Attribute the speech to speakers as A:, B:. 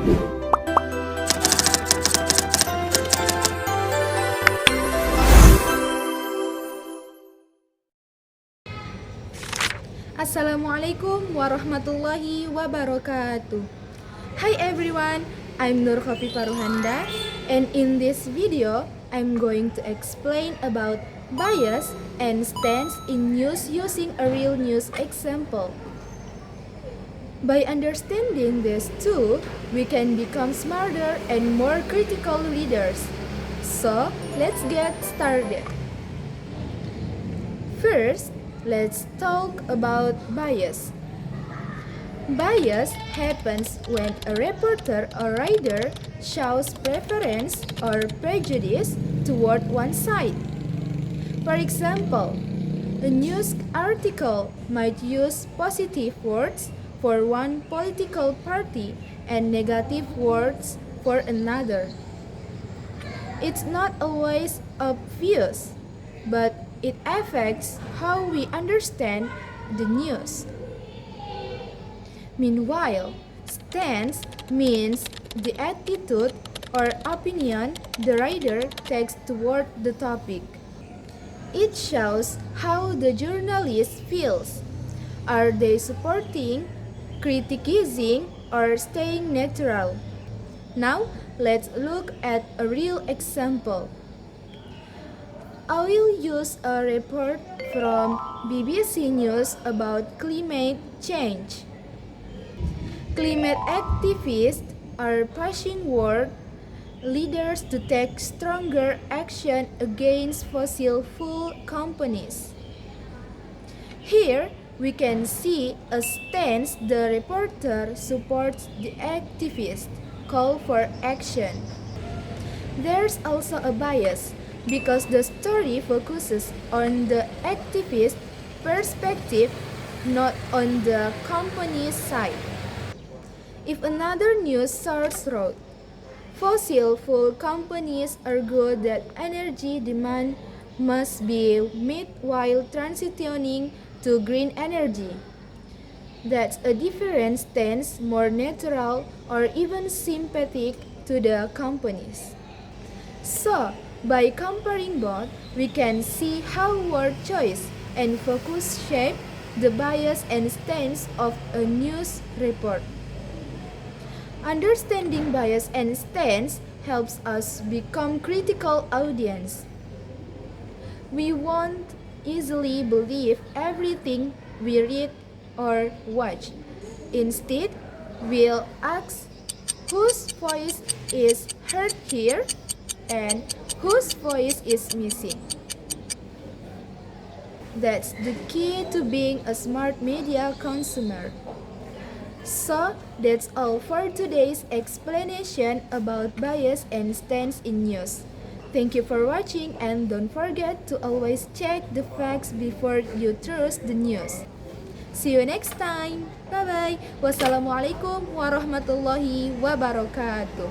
A: Assalamualaikum warahmatullahi wabarakatuh. Hi everyone, I'm Nur Khafifah Ruhanda, and in this video, I'm going to explain about bias and stance in news using a real news example. By understanding these two, we can become smarter and more critical readers. So, let's get started. First, let's talk about bias. Bias happens when a reporter or writer shows preference or prejudice toward one side. For example, a news article might use positive words for one political party and negative words for another. It's not always obvious, but it affects how we understand the news. Meanwhile, stance means the attitude or opinion the writer takes toward the topic. It shows how the journalist feels. Are they supporting, criticizing, or staying neutral? Now, let's look at a real example. I will use a report from BBC News about climate change. Climate activists are pushing world leaders to take stronger action against fossil fuel companies. Here, we can see a stance the reporter supports the activist call for action. There's also a bias because the story focuses on the activist perspective, not on the company's side. If another news source wrote, fossil fuel companies argue that energy demand must be met while transitioning to green energy. That's a different stance, more neutral or even sympathetic to the companies. So, by comparing both, we can see how word choice and focus shape the bias and stance of a news report. Understanding bias and stance helps us become critical audience. We won't easily believe everything we read or watch. Instead, we'll ask whose voice is heard here and whose voice is missing. That's the key to being a smart media consumer. So, that's all for today's explanation about bias and stance in news. Thank you for watching and don't forget to always check the facts before you trust the news. See you next time. Bye bye. Wassalamualaikum warahmatullahi wabarakatuh.